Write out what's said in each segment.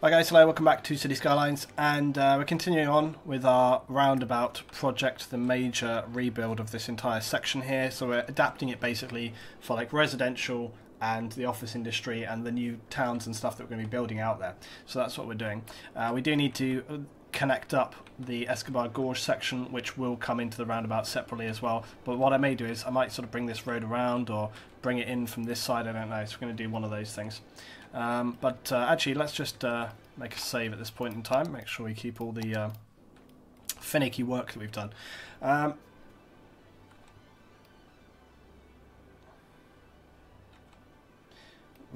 Right guys, hello, welcome back to City Skylines, and we're continuing on with our roundabout project, the major rebuild of this entire section here. So we're adapting it basically for like residential and the office industry and the new towns and stuff that we're going to be building out there. So that's what we're doing. We do need to connect up the Escobar Gorge section, which will come into the roundabout separately as well. But what I may do is I might sort of bring this road around or bring it in from this side, I don't know. So we're going to do one of those things. Actually, let's just make a save at this point in time. Make sure we keep all the finicky work that we've done.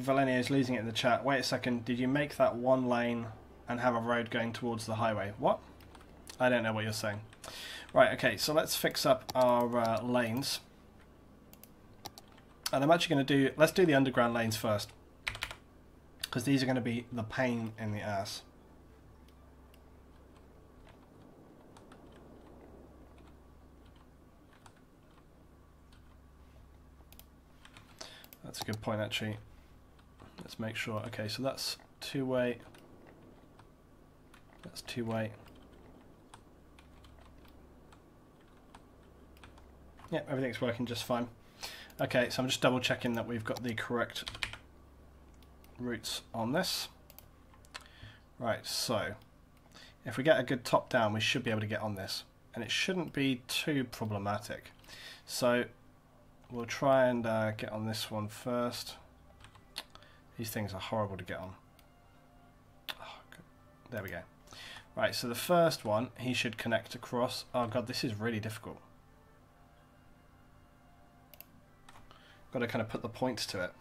Valenia is losing it in the chat. Wait a second, did you make that one lane and have a road going towards the highway? What? I don't know what you're saying. Right, okay, so let's fix up our lanes. And I'm actually going to do, let's do the underground lanes first, because these are going to be the pain in the ass. That's a good point, actually. Let's make sure. Okay, so that's two-way. That's two-way. Yeah, everything's working just fine. Okay, so I'm just double checking that we've got the correct routes on this. Right, so if we get a good top down, we should be able to get on this, and it shouldn't be too problematic. So we'll try and get on this one first. These things are horrible to get on. Oh, good. There we go. Right, so the first one, he should connect across. Oh god, this is really difficult. Got to kind of put the points to it.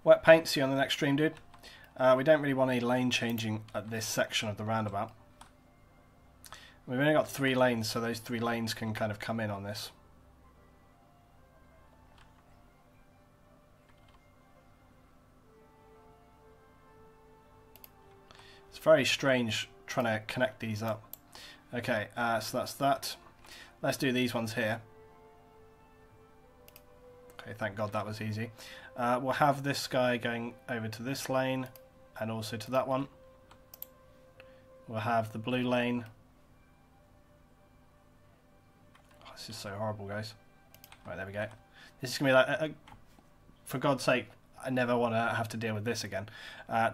Wet paint, see you on the next stream, dude. We don't really want any lane changing at this section of the roundabout. We've only got 3 lanes, so those 3 lanes can kind of come in on this. It's very strange trying to connect these up. Okay, so that's that. Let's do these ones here. Okay, thank God that was easy. We'll have this guy going over to this lane and also to that one. We'll have the blue lane. Oh, this is so horrible, guys. Right, there we go. This is going to be like, for God's sake, I never want to have to deal with this again.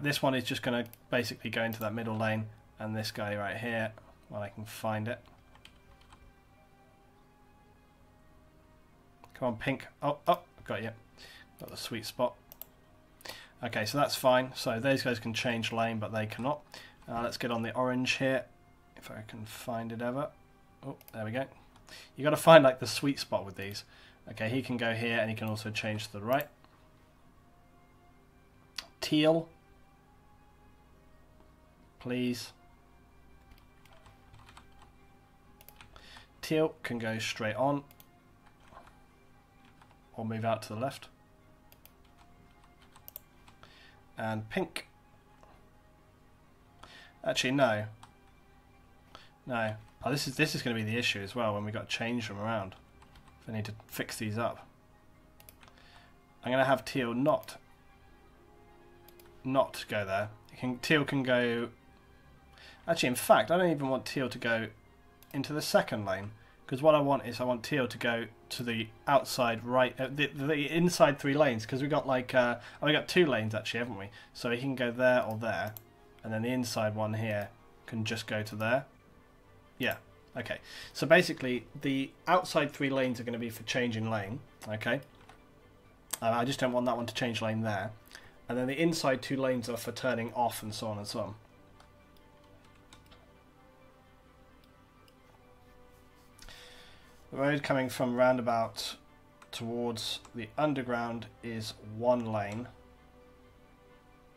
This one is just going to basically go into that middle lane, and this guy right here, well, I can find it. Come on, pink. Oh, got you. Got the sweet spot. Okay, so that's fine. So those guys can change lane, but they cannot. Let's get on the orange here, if I can find it ever. Oh, there we go. You got to find like the sweet spot with these. Okay, he can go here, and he can also change to the right. Teal, please. Teal can go straight on, or move out to the left. And pink. Actually, no. No. Oh, this is going to be the issue as well when we got to change them around. I need to fix these up. I'm going to have teal not go there. Teal can go. Actually, in fact, I don't even want teal to go into the second lane. Because what I want is teal to go to the outside right, the inside 3 lanes. Because we got like, we got 2 lanes actually, haven't we? So he can go there or there, and then the inside one here can just go to there. Yeah. Okay. So basically, the outside 3 lanes are going to be for changing lane. Okay. I just don't want that one to change lane there, and then the inside 2 lanes are for turning off and so on and so on. The road coming from roundabout towards the underground is 1 lane,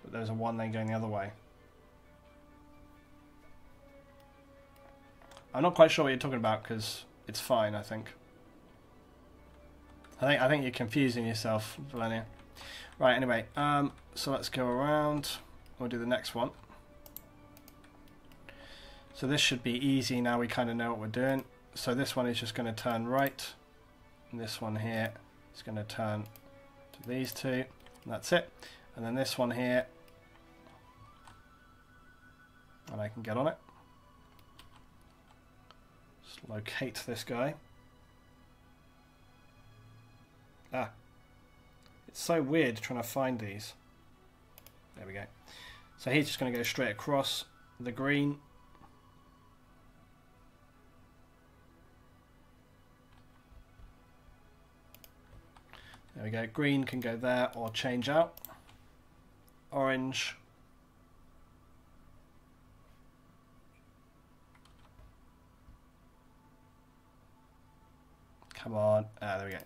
but there's a 1 lane going the other way. I'm not quite sure what you're talking about because it's fine, I think. I think you're confusing yourself, Valenia. Right, anyway, so let's go around. We'll do the next one. So this should be easy now, we kind of know what we're doing. So this one is just going to turn right, and this one here is going to turn to these 2, and that's it. And then this one here And I can get on it. Just locate this guy. Ah. It's so weird trying to find these. There we go. So he's just going to go straight across the green. There we go. Green can go there or change out. Orange. Come on. Ah, there we go.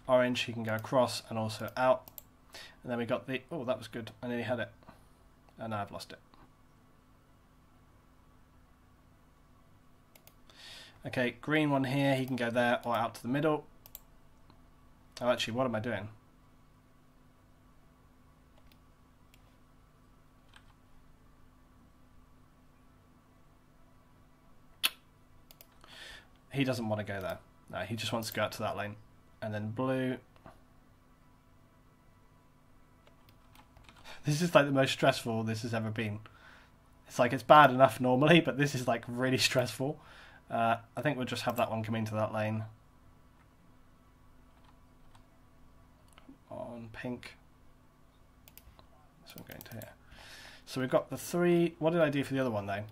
Orange, he can go across and also out. And then we got the... Oh, that was good. I nearly had it. And now I've lost it. Okay, green one here. He can go there or out to the middle. Oh, actually, what am I doing? He doesn't want to go there. No, he just wants to go out to that lane. And then blue. This is like the most stressful this has ever been. It's like it's bad enough normally, but this is like really stressful. I think we'll just have that one come into that lane. On pink. So I'm going to here. So we've got the 3. What did I do for the other one though?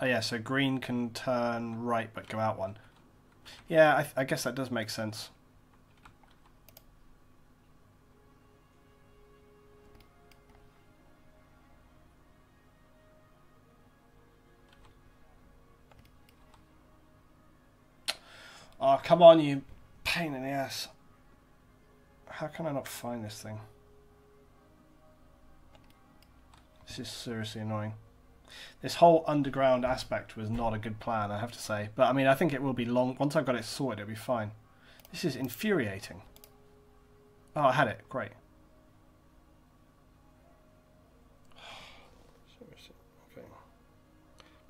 Oh yeah, so green can turn right but go out one. Yeah, I guess that does make sense. Oh, come on, you pain in the ass. How can I not find this thing? This is seriously annoying. This whole underground aspect was not a good plan, I have to say. But, I mean, I think it will be long. Once I've got it sorted, it'll be fine. This is infuriating. Oh, I had it. Great. Seriously. Okay.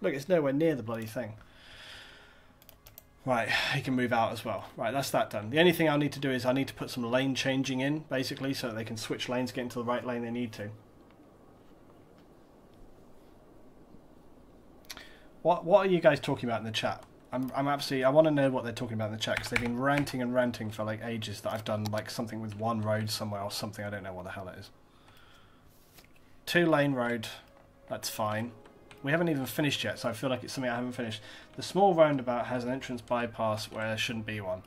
Look, it's nowhere near the bloody thing. Right, he can move out as well. Right, that's that done. The only thing I'll need to do is I need to put some lane changing in, basically, so that they can switch lanes, get into the right lane they need to. What are you guys talking about in the chat? I'm absolutely... I want to know what they're talking about in the chat, because they've been ranting and ranting for like ages that I've done like something with one road somewhere or something. I don't know what the hell it is. 2-lane road. That's fine. We haven't even finished yet, so I feel like it's something I haven't finished. The small roundabout has an entrance bypass where there shouldn't be one.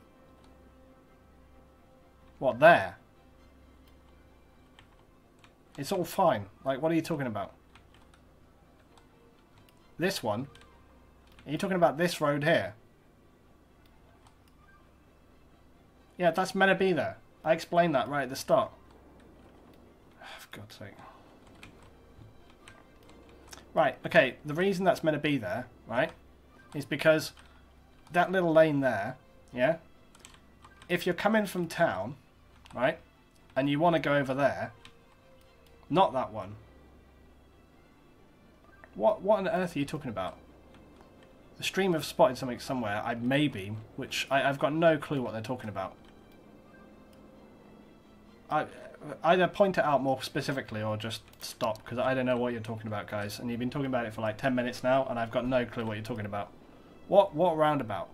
What, there? It's all fine. Like, what are you talking about? This one? Are you talking about this road here? Yeah, that's meant to be there. I explained that right at the start. For God's sake. Right, okay, the reason that's meant to be there, right, is because that little lane there, yeah, if you're coming from town, right, and you want to go over there, not that one. What on earth are you talking about? The stream have spotted something somewhere, maybe, which I've got no clue what they're talking about. Either point it out more specifically or just stop, because I don't know what you're talking about, guys. And you've been talking about it for like 10 minutes now, and I've got no clue what you're talking about. What roundabout?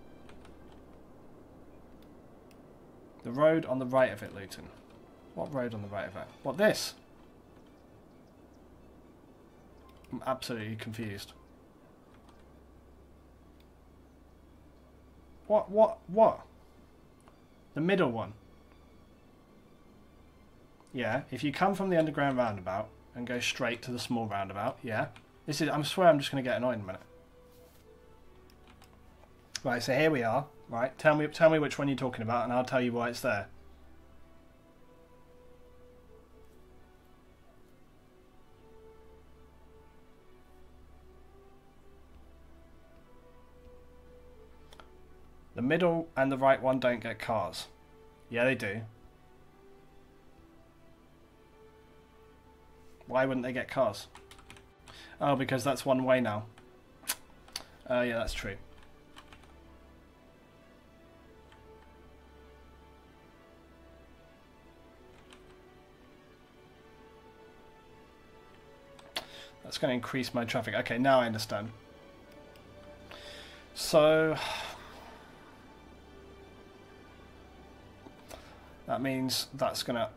The road on the right of it, Luton. What road on the right of it? What, this? I'm absolutely confused. What? The middle one. Yeah, if you come from the underground roundabout and go straight to the small roundabout, yeah. This is, I swear I'm just going to get annoyed in a minute. Right, so here we are. Right, tell me which one you're talking about and I'll tell you why it's there. The middle and the right one don't get cars. Yeah, they do. Why wouldn't they get cars? Oh, because that's one way now. Yeah, that's true. That's going to increase my traffic. Okay, now I understand. So that means that's going to...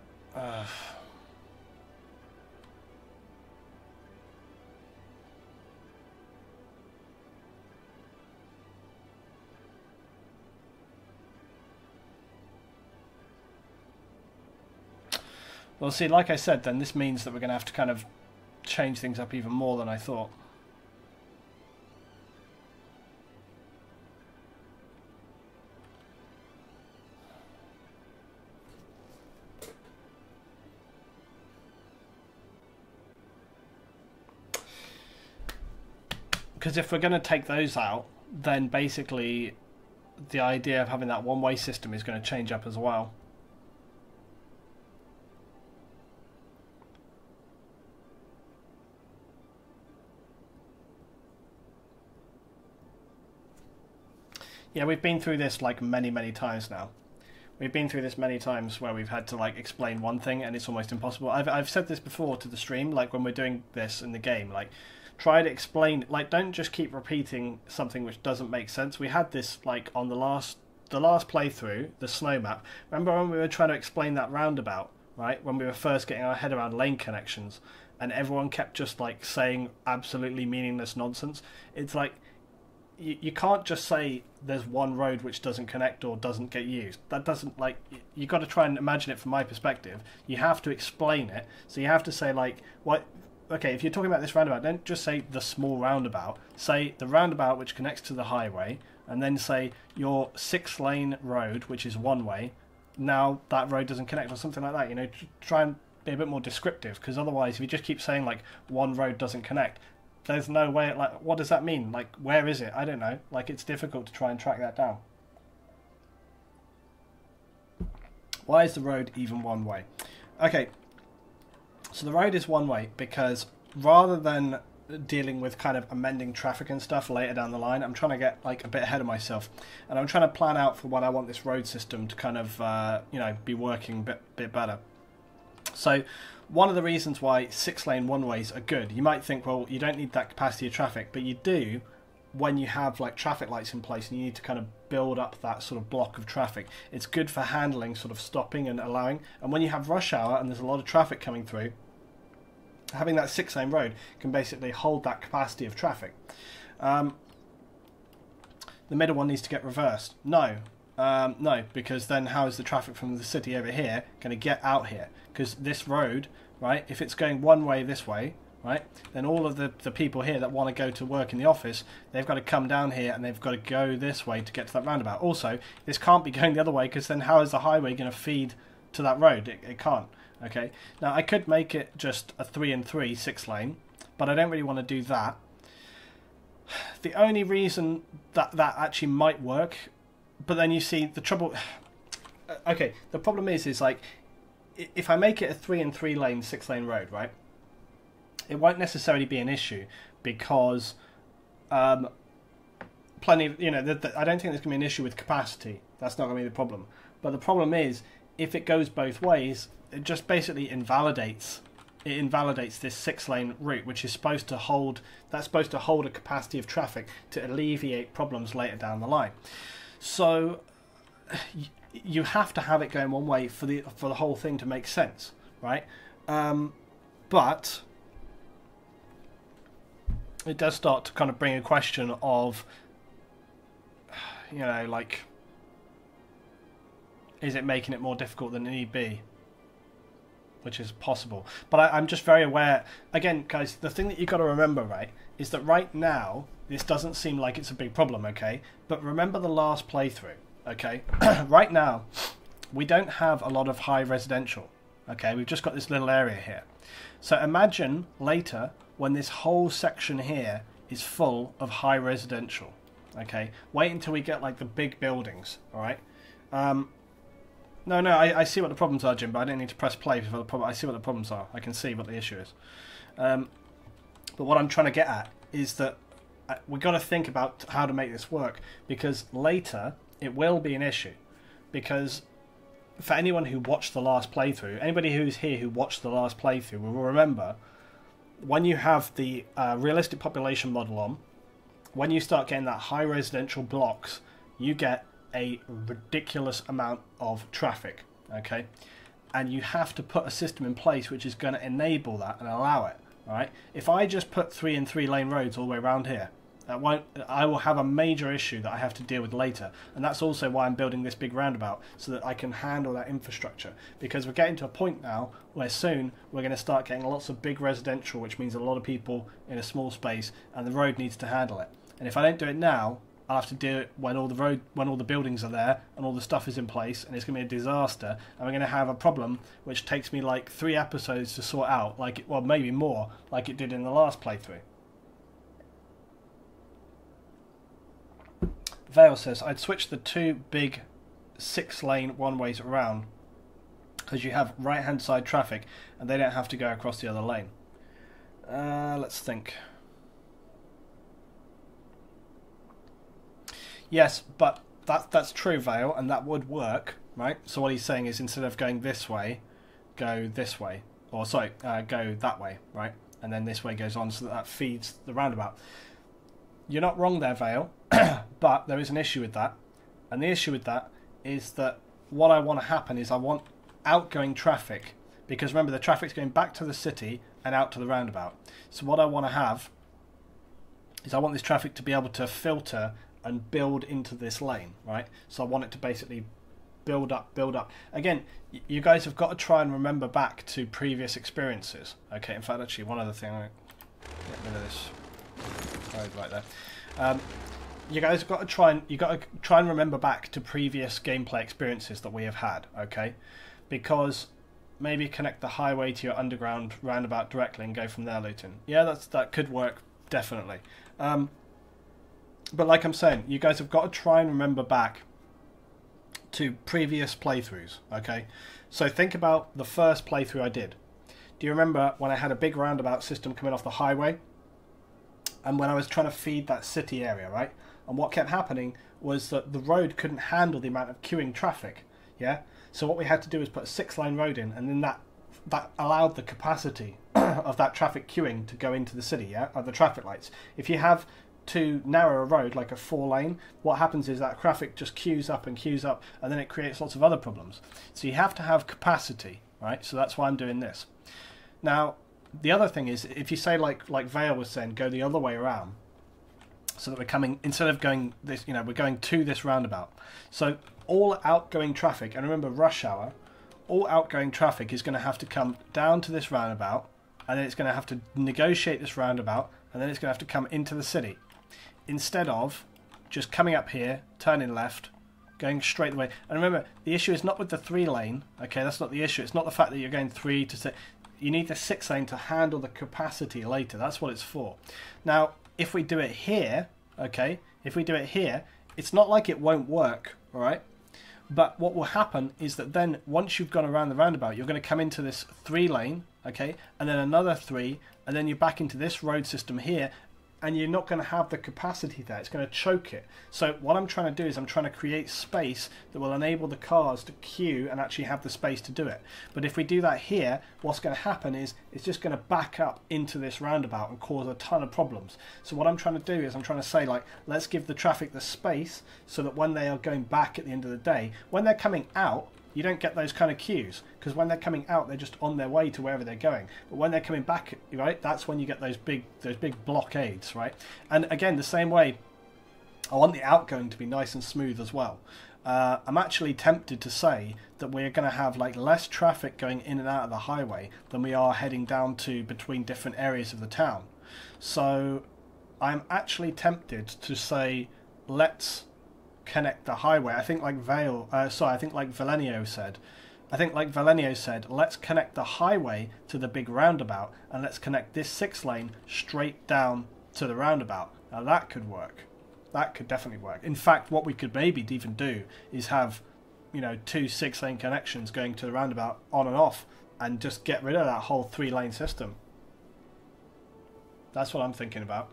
Well, see, like I said, then this means that we're going to have to kind of change things up even more than I thought. Because if we're going to take those out, then basically the idea of having that one-way system is going to change up as well. Yeah, we've been through this like many times now. We've been through this many times where we've had to like explain one thing and it's almost impossible. I've said this before to the stream, like when we're doing this in the game, like try to explain, like don't just keep repeating something which doesn't make sense. We had this like on the last playthrough, the snow map. Remember when we were trying to explain that roundabout, right? When we were first getting our head around lane connections and everyone kept just like saying absolutely meaningless nonsense. It's like you can't just say there's one road which doesn't connect or doesn't get used. That doesn't, like, you got to try and imagine it from my perspective. You have to explain it. So you have to say, like, what? Okay, if you're talking about this roundabout, don't just say the small roundabout. Say the roundabout which connects to the highway, and then say your 6-lane road, which is one way. Now that road doesn't connect, or something like that. You know, try and be a bit more descriptive, because otherwise, if you just keep saying like one road doesn't connect, there's no way, like, what does that mean? Like, where is it? I don't know. Like, it's difficult to try and track that down. Why is the road even one way? Okay, so the road is one way because rather than dealing with kind of amending traffic and stuff later down the line, I'm trying to get, like, a bit ahead of myself. And I'm trying to plan out for when I want this road system to kind of, you know, be working a bit better. So one of the reasons why 6-lane one-ways are good, you might think, well, you don't need that capacity of traffic, but you do when you have like traffic lights in place and you need to kind of build up that sort of block of traffic. It's good for handling sort of stopping and allowing. And when you have rush hour and there's a lot of traffic coming through, having that 6-lane road can basically hold that capacity of traffic. The middle one needs to get reversed. No, because then how is the traffic from the city over here going to get out here? Because this road, right, if it's going one way this way, right, then all of the people here that want to go to work in the office, they've got to come down here and they've got to go this way to get to that roundabout. Also, this can't be going the other way because then how is the highway going to feed to that road? It can't. Okay. Now, I could make it just a 3 and 3 6-lane, but I don't really want to do that. The only reason that actually might work, but then you see the trouble... Okay, the problem is like, if I make it a 3 and 3 lane 6-lane road, right, it won't necessarily be an issue because plenty of, you know, I don't think there's going to be an issue with capacity. That's not going to be the problem. But the problem is, if it goes both ways, it just basically invalidates this 6-lane route, which is supposed to hold, that's supposed to hold a capacity of traffic to alleviate problems later down the line. So you have to have it going one way for the whole thing to make sense, right? But it does start to kind of bring a question of, you know, like, is it making it more difficult than it need be? Which is possible. But I'm just very aware, again, guys, the thing that you've got to remember, right, is that right now, this doesn't seem like it's a big problem, okay? But remember the last playthrough, okay? Right now, we don't have a lot of high residential, okay? We've just got this little area here. So imagine later when this whole section here is full of high residential, okay? Wait until we get like the big buildings, all right? No, I see what the problems are, Jim, but I don't need to press play for the problem. I see what the problems are. I can see what the issue is. But what I'm trying to get at is that we've got to think about how to make this work, because later it will be an issue. Because for anyone who watched the last playthrough, anybody who's here who watched the last playthrough will remember when you have the realistic population model on, when you start getting that high residential blocks, you get a ridiculous amount of traffic, okay? And you have to put a system in place which is going to enable that and allow it, all right? If I just put 3 and 3 lane roads all the way around here, I will have a major issue that I have to deal with later. And that's also why I'm building this big roundabout, so that I can handle that infrastructure. Because we're getting to a point now where soon we're going to start getting lots of big residential, which means a lot of people in a small space, and the road needs to handle it. And if I don't do it now, I'll have to do it when all the buildings are there and all the stuff is in place, and it's going to be a disaster. And we're going to have a problem which takes me like 3 episodes to sort out, well, maybe more, like it did in the last playthrough. Vale says, I'd switch the 2 big 6-lane one-ways around, because you have right-hand side traffic and they don't have to go across the other lane. Let's think. Yes, but that's true, Vale, and that would work, right? So what he's saying is, instead of going this way, go this way. Or, sorry, go that way, right? And then this way goes on, so that feeds the roundabout. You're not wrong there, Vale, but there is an issue with that. And the issue with that is that what I want to happen is I want outgoing traffic. Because remember, the traffic's going back to the city and out to the roundabout. So what I want to have is I want this traffic to be able to filter and build into this lane, right? So I want it to basically build up, build up. Again, you guys have got to try and remember back to previous experiences. Okay, in fact, actually, one other thing, I'm going to get rid of this road right there. You guys have got to try and remember back to previous gameplay experiences that we have had, okay? Because maybe connect the highway to your underground roundabout directly and go from there, Luton. Yeah, that could work, definitely. But like I'm saying, you guys have got to try and remember back to previous playthroughs, okay? So think about the first playthrough I did. Do you remember when I had a big roundabout system coming off the highway? And when I was trying to feed that city area, right? And what kept happening was that the road couldn't handle the amount of queuing traffic, yeah? So what we had to do was put a 6-lane road in, and then that allowed the capacity of that traffic queuing to go into the city, yeah? Of the traffic lights. If you have too narrow a road, like a 4-lane, what happens is that traffic just queues up, and then it creates lots of other problems. So you have to have capacity, right? So that's why I'm doing this. Now, the other thing is, if you say, like Vale was saying, go the other way around, so that we're coming, instead of going this, we're going to this roundabout. So all outgoing traffic, and remember rush hour, all outgoing traffic is going to have to come down to this roundabout, and then it's going to have to negotiate this roundabout, and then it's going to have to come into the city. Instead of just coming up here, turning left, going straight away. And remember, the issue is not with the 3-lane, okay, that's not the issue. It's not the fact that you're going 3 to 6. You need the 6-lane to handle the capacity later. That's what it's for. Now, if we do it here, okay, it's not like it won't work, all right? But what will happen is that then, once you've gone around the roundabout, you're going to come into this 3-lane, okay, and then another 3, and then you're back into this road system here, and you're not going to have the capacity there. It's going to choke it. So what I'm trying to do is I'm trying to create space that will enable the cars to queue and actually have the space to do it. But if we do that here, what's going to happen is it's just going to back up into this roundabout and cause a ton of problems. So what I'm trying to do is I'm trying to say, like, let's give the traffic the space so that when they are going back at the end of the day, when they're coming out, you don't get those kind of queues, because when they're coming out, they're just on their way to wherever they're going. But when they're coming back, right, that's when you get those big blockades, right? And again, the same way, I want the outgoing to be nice and smooth as well. I'm actually tempted to say that we're going to have like less traffic going in and out of the highway than we are heading down to between different areas of the town. So I'm actually tempted to say, let's connect the highway. I think like Valenio said, let's connect the highway to the big roundabout, and let's connect this 6-lane straight down to the roundabout. Now that could work. That could definitely work. In fact, what we could maybe even do is have, 2 6-lane connections going to the roundabout on and off, and just get rid of that whole 3-lane system. That's what I'm thinking about.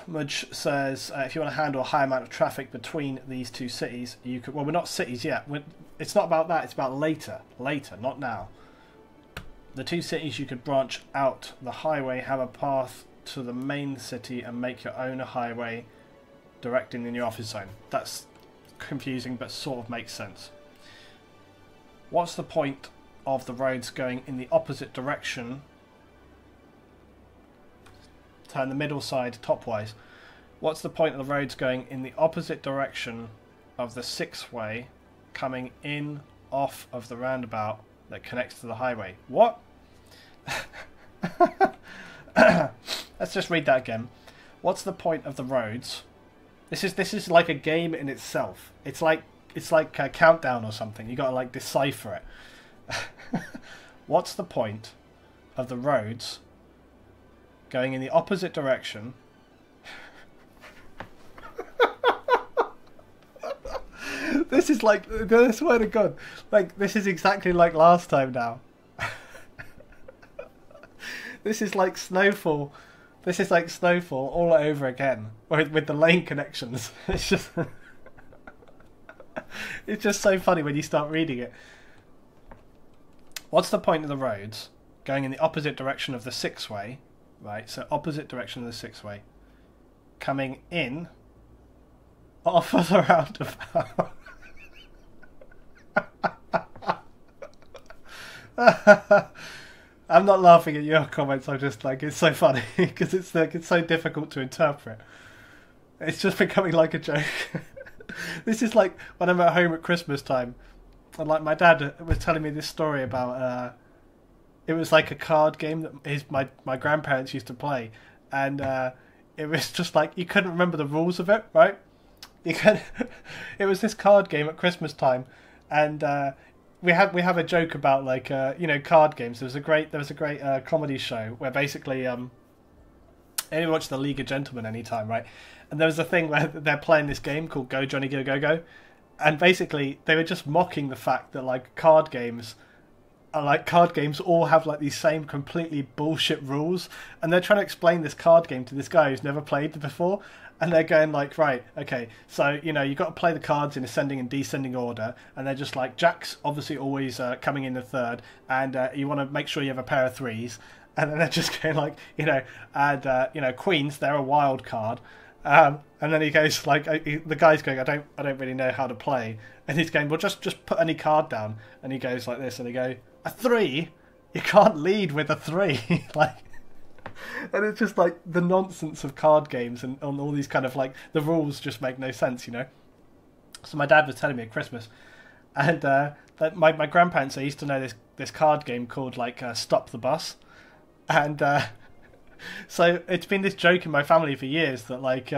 Mudge says, if you want to handle a high amount of traffic between these 2 cities, you could. Well, we're not cities yet. It's not about that. It's about later, not now. The two cities you could branch out the highway have a path to the main city and make your own highway directing in your office zone. That's confusing, but sort of makes sense. What's the point of the roads going in the opposite direction? Turn the middle side topwise. What's the point of the roads going in the opposite direction of the six-way coming in off of the roundabout that connects to the highway? What? Let's just read that again. What's the point of the roads? This is like a game in itself. It's like a countdown or something. You got to like decipher it. What's the point of the roads going in the opposite direction? This is like, I swear to God, like this is exactly like last time now. This is like Snowfall. This is like Snowfall all over again with the lane connections. It's just, it's just so funny when you start reading it. What's the point of the roads going in the opposite direction of the six-way? Right, so opposite direction of the six-way, coming in off of the roundabout. I'm not laughing at your comments. I'm just like, it's so funny because it's like it's so difficult to interpret. It's just becoming like a joke. This is like when I'm at home at Christmas time, and like my dad was telling me this story about. It was like a card game that my grandparents used to play, and it was just like you couldn't remember the rules of it, right? It was this card game at Christmas time, and we have a joke about like card games. There was a great comedy show where basically anyone watch the League of Gentlemen anytime, right? And there was a thing where they're playing this game called Go Johnny Go Go Go, and basically they were just mocking the fact that like card games all have like these same completely bullshit rules, and they're trying to explain this card game to this guy who's never played it before, and they're going like, right, okay, so you've got to play the cards in ascending and descending order, and they're just like Jack's obviously always coming in the third, and you want to make sure you have a pair of threes, and then they're just going like queens, they're a wild card. And then he goes like, the guy's going, I don't really know how to play, and he's going, well, just put any card down, and he goes like this, and they go, a three? You can't lead with a three. Like, and it's just like the nonsense of card games and on all these kind of like the rules just make no sense, So my dad was telling me at Christmas, and that my grandparents, they used to know this card game called like Stop the Bus, and so it's been this joke in my family for years that like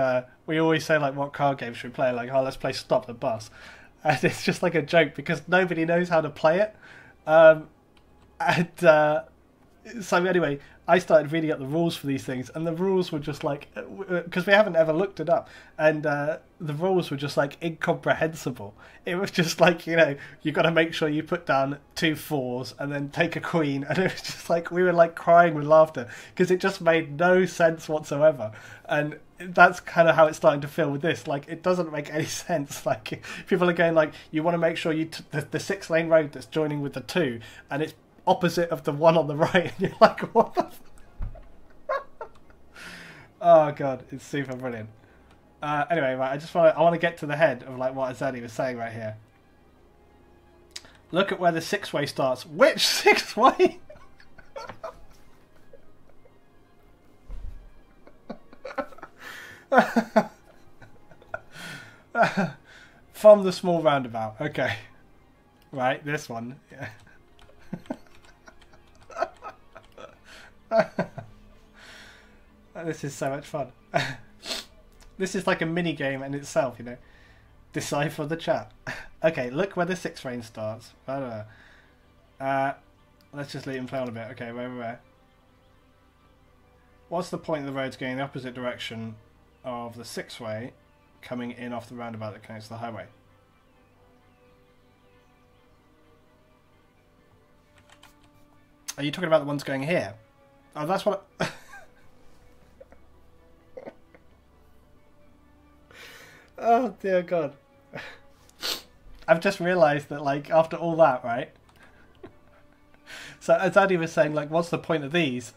we always say like, what card game should we play? Like, oh, let's play Stop the Bus, and it's just like a joke because nobody knows how to play it. So anyway, I started reading up the rules for these things, and the rules were just like, because we haven't ever looked it up, and the rules were just like incomprehensible. It was just like, you got to make sure you put down 2 4s and then take a queen, and it was just like we were like crying with laughter because it just made no sense whatsoever. And that's kind of how it's starting to feel with this. Like, it doesn't make any sense. Like, people are going like, you want to make sure the 6-lane road that's joining with the 2, and it's opposite of the one on the right, and you're like, what the oh god, it's super brilliant. Anyway, right, I want to get to the head of like what Azadi was saying right here. Look at where the 6-way starts. Which 6-way? From the small roundabout. Okay. Right, this one. Yeah. This is so much fun. This is like a mini game in itself, Decipher the chat. Okay, look where the 6-lane starts. Let's just let him play on a bit. Okay, where? What's the point of the roads going in the opposite direction of the 6-way coming in off the roundabout that connects to the highway? Are you talking about the ones going here? Oh, that's what... Oh, dear God. I've just realised that, like, after all that, right? So as Andy was saying, like, what's the point of these?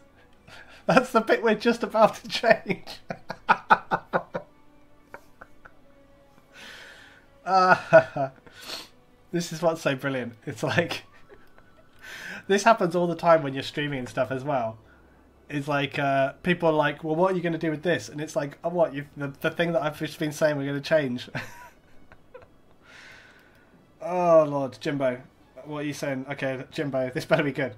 That's the bit we're just about to change. This is what's so brilliant. It's like, this happens all the time when you're streaming and stuff as well. It's like, people are like, well, what are you going to do with this? And it's like, oh, what? The thing that I've just been saying we're going to change. Oh, Lord. Jimbo, what are you saying? Okay, Jimbo, this better be good.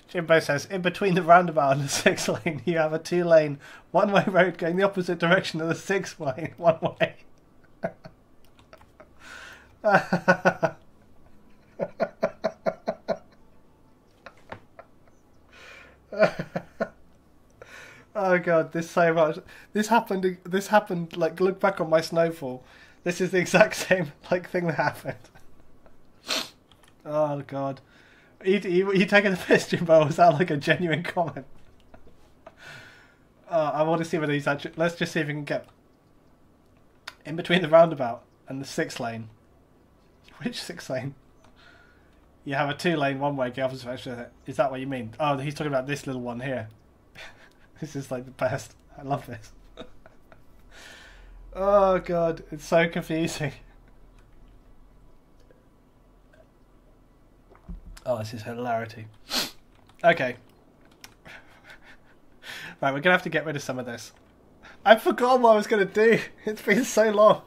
Jimbo says, in between the roundabout and the 6 lane, you have a 2-lane, one-way road going the opposite direction of the 6 lane, one way. Oh god, this so much. This happened. Like, look back on my snowfall. This is the exact same like thing that happened. Oh god, you taking the piss, Jimbo? Was that like a genuine comment? I want to see whether he's actually. Let's just see if we can get in between the roundabout and the 6 lane. Which 6 lane? You have a 2-lane, one-way. Is that what you mean? Oh, he's talking about this little one here. This is like the best. I love this. Oh god, it's so confusing. Oh, this is hilarity. Okay. Right, we're gonna have to get rid of some of this. I forgot what I was gonna do. It's been so long.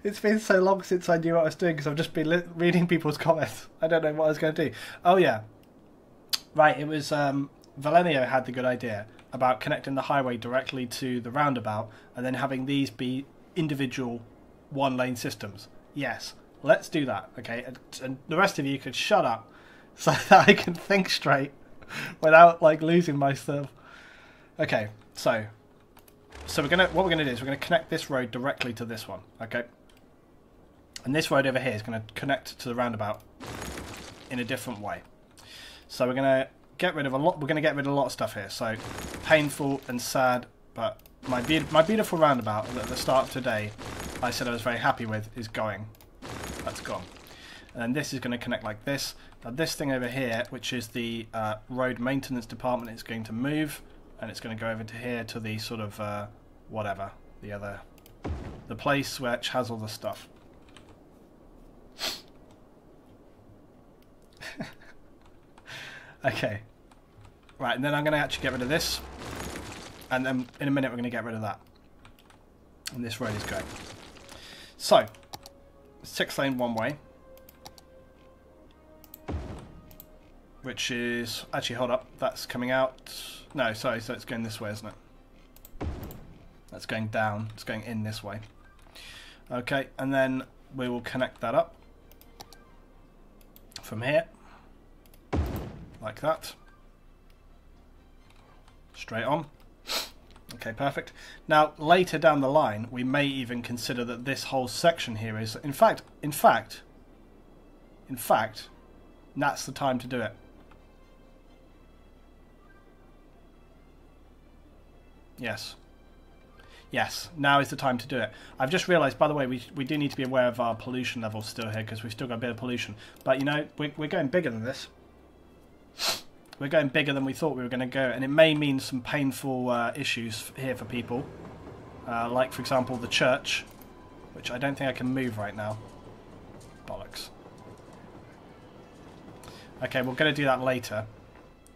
It's been so long since I knew what I was doing because I've just been reading people's comments. I don't know what I was going to do. Oh yeah. Right, it was Valenio had the good idea about connecting the highway directly to the roundabout and then having these be individual 1-lane systems. Yes, let's do that, okay? And the rest of you could shut up so that I can think straight without like losing my stuff. Okay, so what we're gonna do is we're gonna connect this road directly to this one, okay? And this road over here is going to connect to the roundabout in a different way. So we're going to get rid of a lot. We're going to get rid of a lot of stuff here. So painful and sad, but my beautiful roundabout at the start of today, I said I was very happy with, is going. That's gone. And then this is going to connect like this. Now this thing over here, which is the road maintenance department, is going to move, and it's going to go over to here to the sort of whatever the place which has all the stuff. Okay, right, and then I'm going to actually get rid of this, and then in a minute we're going to get rid of that, and this road is going. So, 6-lane one-way, which is, actually hold up, that's coming out, no, sorry, so it's going this way, isn't it? That's going down, it's going in this way. Okay, and then we will connect that up from here. Like that. Straight on. Okay, perfect. Now, later down the line, we may even consider that this whole section here is... In fact, that's the time to do it. Yes. Yes, now is the time to do it. I've just realised, by the way, we do need to be aware of our pollution levels still here, because we've still got a bit of pollution. But, you know, we're going bigger than this. We're going bigger than we thought we were going to go, and it may mean some painful issues here for people. Like, for example, the church, which I don't think I can move right now. Bollocks. Okay, we're going to do that later.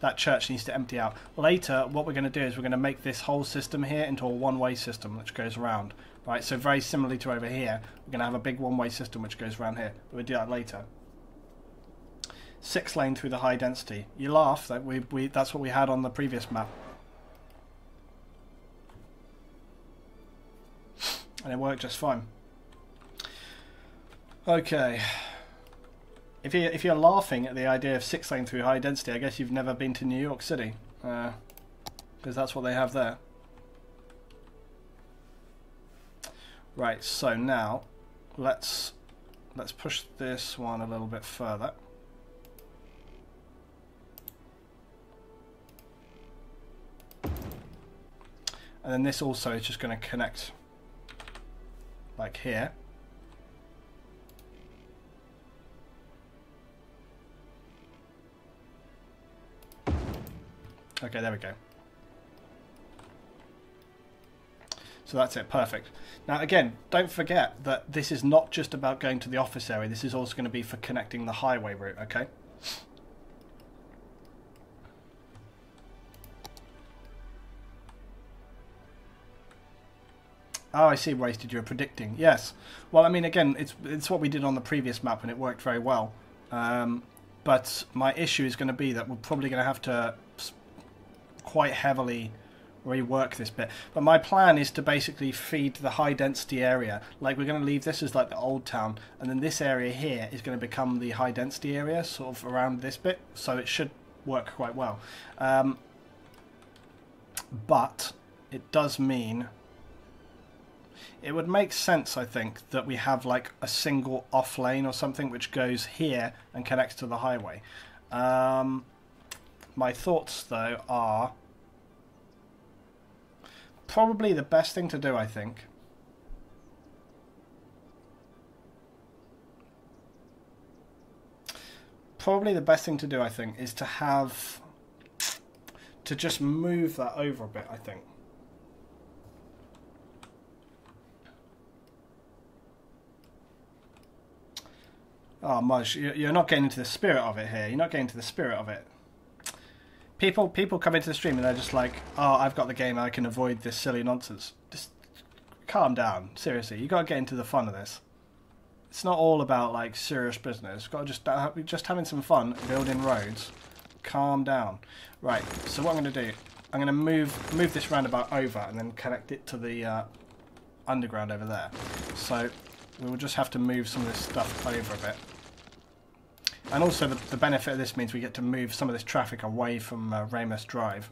That church needs to empty out. Later, what we're going to do is we're going to make this whole system here into a one-way system which goes around. Right, so very similarly to over here, we're going to have a big one-way system which goes around here. But we'll do that later. 6-lane through the high density. You laugh, that that's what we had on the previous map. And it worked just fine. Okay. If you're laughing at the idea of 6-lane through high density, I guess you've never been to New York City. Because that's what they have there. Right, so now let's push this one a little bit further. And then this also is just going to connect like here. Okay, there we go. So that's it, perfect. Now again, don't forget that this is not just about going to the office area, this is also going to be for connecting the highway route, okay? Oh, I see, Wasted, you're predicting. Yes. Well, I mean, again, it's what we did on the previous map and it worked very well. But my issue is going to be that we're probably going to have to quite heavily rework this bit. But my plan is to basically feed the high density area. Like, we're going to leave this as like the old town, and then this area here is going to become the high density area, sort of around this bit. So it should work quite well. But it does mean it would make sense, I think, that we have like a single off lane or something which goes here and connects to the highway. My thoughts, though, are probably the best thing to do, I think, is to just move that over a bit, I think. Oh, Mudge, you're not getting into the spirit of it here. You're not getting into the spirit of it. People come into the stream and they're just like, oh, I've got the game, I can avoid this silly nonsense. Just calm down. Seriously, you got to get into the fun of this. It's not all about like serious business. Got to just having some fun building roads. Calm down. Right. So what I'm going to do, I'm going to move this roundabout over and then connect it to the underground over there. So we will just have to move some of this stuff over a bit. And also the benefit of this means we get to move some of this traffic away from Ramus Drive.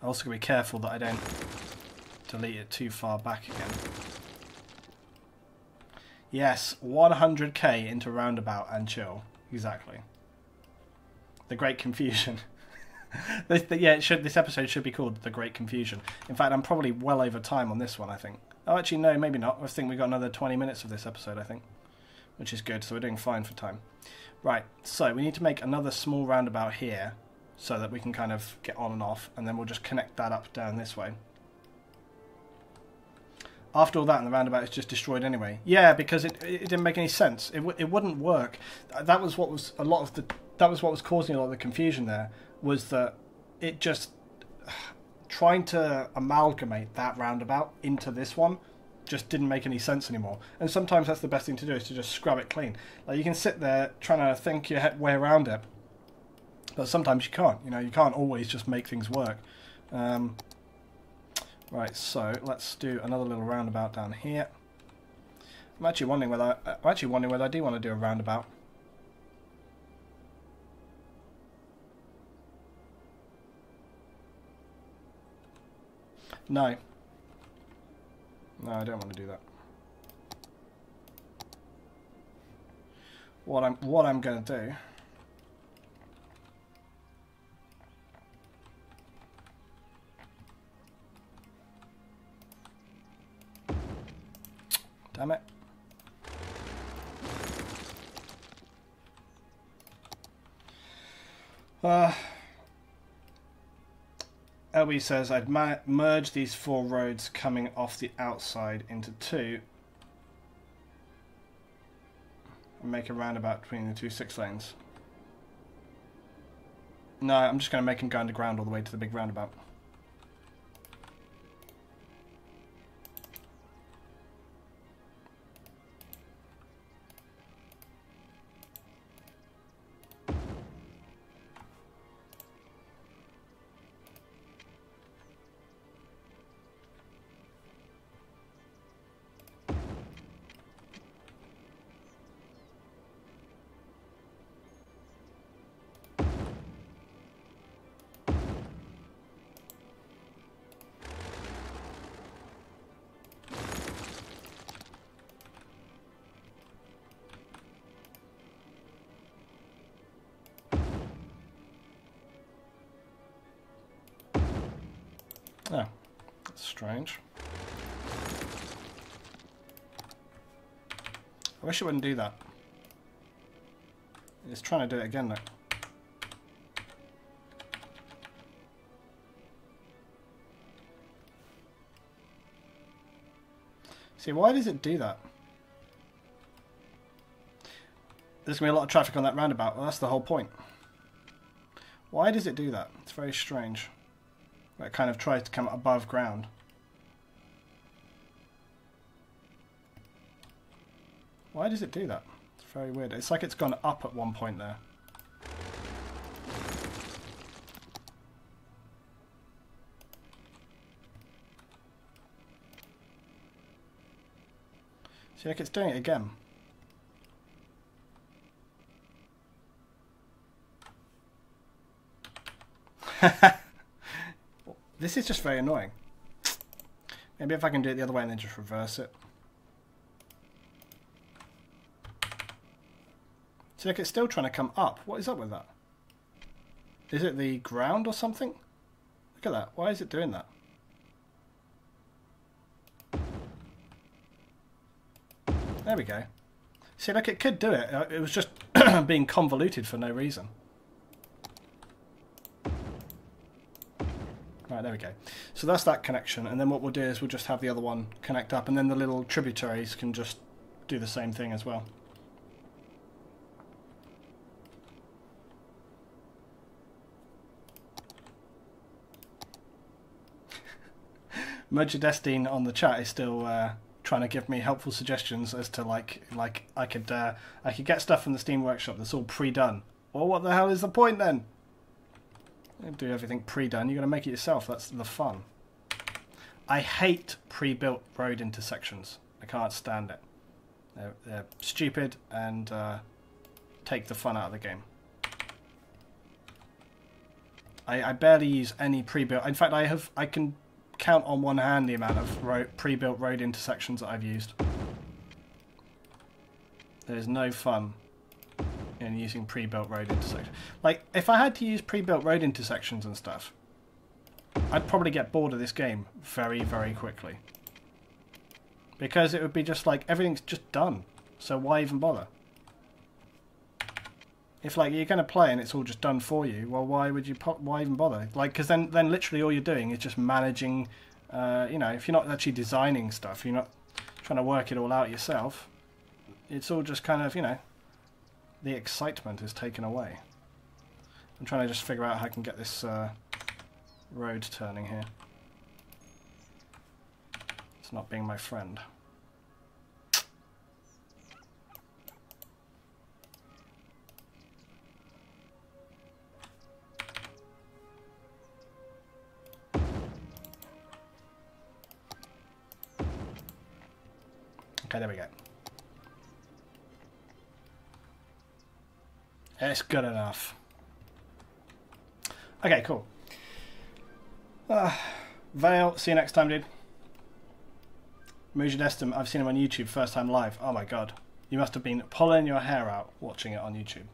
I'm also going to be careful that I don't delete it too far back again. Yes, 100k into roundabout and chill. Exactly. The Great Confusion. Yeah, this episode should be called The Great Confusion. In fact, I'm probably well over time on this one, I think. Oh, actually, no, maybe not. I think we've got another 20 minutes of this episode, I think. Which is good, so we're doing fine for time. Right, so we need to make another small roundabout here so that we can kind of get on and off, and then we'll just connect that up down this way. After all that, and the roundabout is just destroyed anyway. Yeah, because it didn't make any sense. It wouldn't work. That was what was causing a lot of the confusion there, was that it just trying to amalgamate that roundabout into this one just didn't make any sense anymore. And sometimes that's the best thing to do, is to just scrub it clean. Like, you can sit there trying to think your way around it, but sometimes you can't. You know, you can't always just make things work. Right, so let's do another little roundabout down here. I'm actually wondering whether I do want to do a roundabout. No. No, I don't want to do that. What I'm going to do damn it. LB says, I'd merge these 4 roads coming off the outside into 2 and make a roundabout between the 2 6 lanes. No, I'm just going to make them go underground all the way to the big roundabout. Oh, that's strange. I wish it wouldn't do that. It's trying to do it again, though. See, why does it do that? There's going to be a lot of traffic on that roundabout. Well, that's the whole point. Why does it do that? It's very strange. It kind of tries to come above ground. Why does it do that? It's very weird. It's like it's gone up at one point there. See, like it's doing it again. This is just very annoying. Maybe if I can do it the other way and then just reverse it. See, like it's still trying to come up. What is up with that? Is it the ground or something? Look at that. Why is it doing that? There we go. See, like it could do it. It was just being convoluted for no reason. Right, there we go. So that's that connection, and then what we'll do is we'll just have the other one connect up, and then the little tributaries can just do the same thing as well. Mojadestine on the chat is still trying to give me helpful suggestions as to like I could get stuff from the Steam Workshop that's all pre-done. Well, what the hell is the point then? Don't do everything pre-done. You're going to make it yourself. That's the fun. I hate pre-built road intersections. I can't stand it. They're stupid and take the fun out of the game. I barely use any pre-built. In fact, I can count on one hand the amount of pre-built road intersections that I've used. There's no fun in using pre-built road intersections. Like, if I had to use pre-built road intersections and stuff, I'd probably get bored of this game very, very quickly. Because it would be just like, everything's just done. So why even bother? If like you're going to play and it's all just done for you, well, why even bother? Like, because then literally all you're doing is just managing. You know, if you're not actually designing stuff, you're not trying to work it all out yourself. It's all just kind of, you know, the excitement is taken away. I'm trying to just figure out how I can get this road turning here. It's not being my friend. Okay, there we go. It's good enough. Okay, cool. Vale, see you next time, dude. Mujadestim, I've seen him on YouTube first time live. Oh my god. You must have been pulling your hair out watching it on YouTube.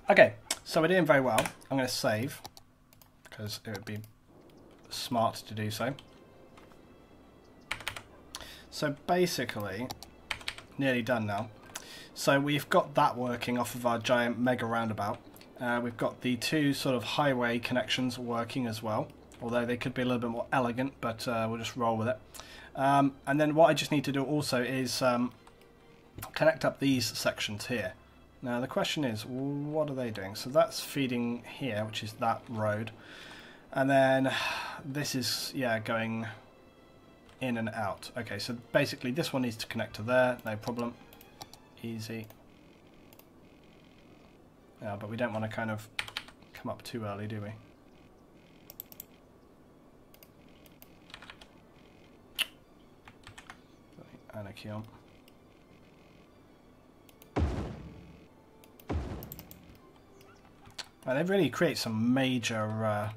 Okay, so we're doing very well. I'm going to save, because it would be smart to do so. So basically, nearly done now. So we've got that working off of our giant mega roundabout. We've got the two sort of highway connections working as well, although they could be a little bit more elegant, but we'll just roll with it. And then what I just need to do also is connect up these sections here. Now the question is, what are they doing? So that's feeding here, which is that road. And then this is, yeah, going in and out. Okay, so basically this one needs to connect to there, no problem. Easy. Yeah, but we don't want to kind of come up too early, do we? Anarchy on. And they really create some major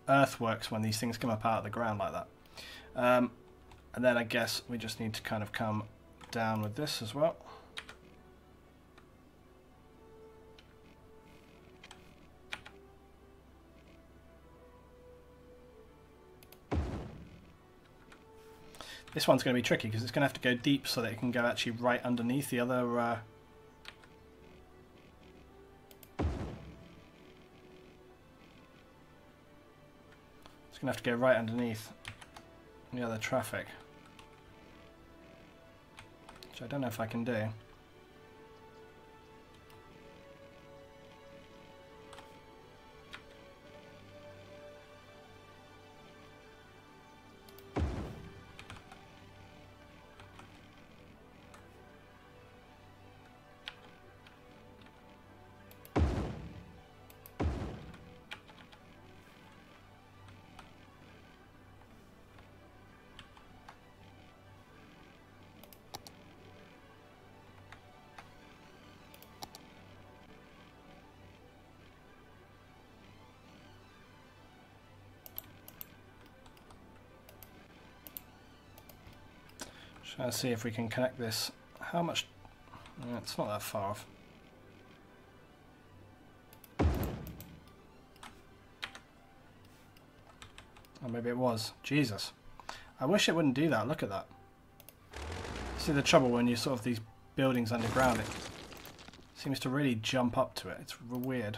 earthworks when these things come up out of the ground like that. And then I guess we just need to kind of come down with this as well. This one's going to be tricky because it's going to have to go deep so that it can go actually right underneath the other. It's going to have to go right underneath the other traffic. Which I don't know if I can do. Trying to see if we can connect this. How much? It's not that far off. Or maybe it was. Jesus. I wish it wouldn't do that. Look at that. See the trouble when you sort of these buildings underground, it seems to really jump up to it. It's weird.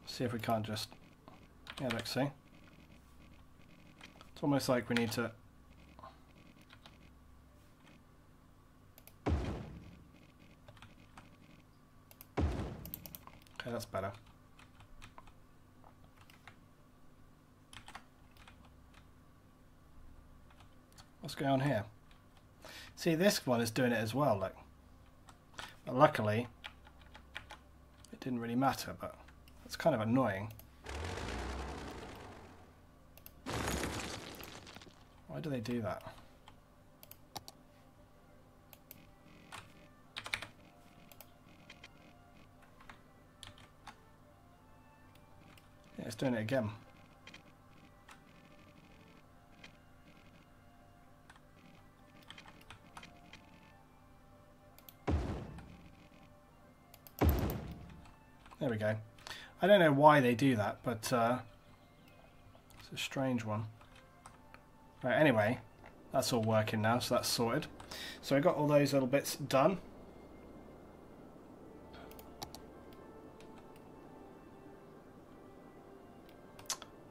See if we can't just... Yeah, let's see. It's almost like we need to... Okay, that's better. What's going on here? See, this one is doing it as well, like. But luckily, it didn't really matter, but it's kind of annoying. Why do they do that? Yeah, it's doing it again. There we go. I don't know why they do that, but it's a strange one. Right, anyway, that's all working now, so that's sorted. So I got all those little bits done.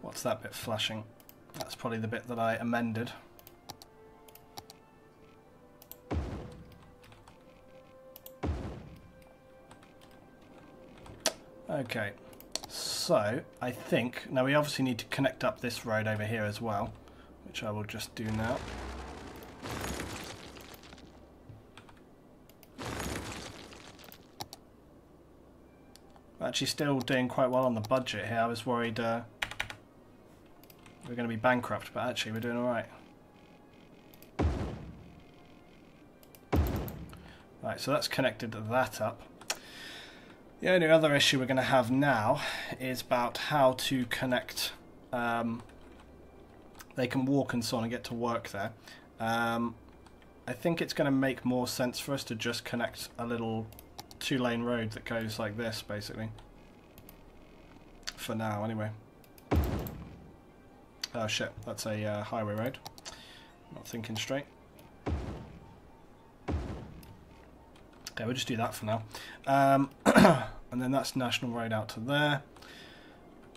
What's that bit flashing? That's probably the bit that I amended. Okay, so I think, now we obviously need to connect up this road over here as well, which I will just do now. We're actually still doing quite well on the budget here. I was worried we're going to be bankrupt, but actually we're doing alright. Right, so that's connected that up. The only other issue we're going to have now is about how to connect. They can walk and so on and get to work there. I think it's going to make more sense for us to just connect a little two-lane road that goes like this, basically. For now, anyway. Oh shit, that's a highway road. Not thinking straight. Okay, we'll just do that for now. And then that's National Road out to there,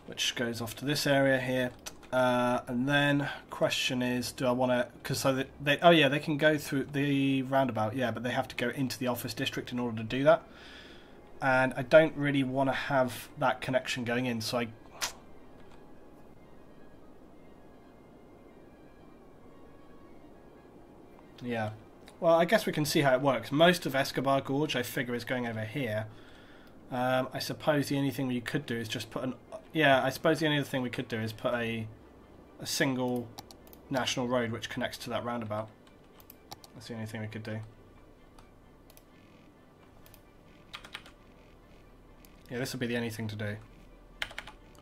which goes off to this area here. And then question is, do I want to, because so they, oh yeah, they can go through the roundabout, yeah, but they have to go into the office district in order to do that. And I don't really want to have that connection going in, so yeah. Well, I guess we can see how it works. Most of Escobar Gorge, I figure, is going over here. I suppose the only thing we could do is just put an... Yeah, I suppose the only other thing we could do is put a single national road which connects to that roundabout. That's the only thing we could do. Yeah, this would be the only thing to do.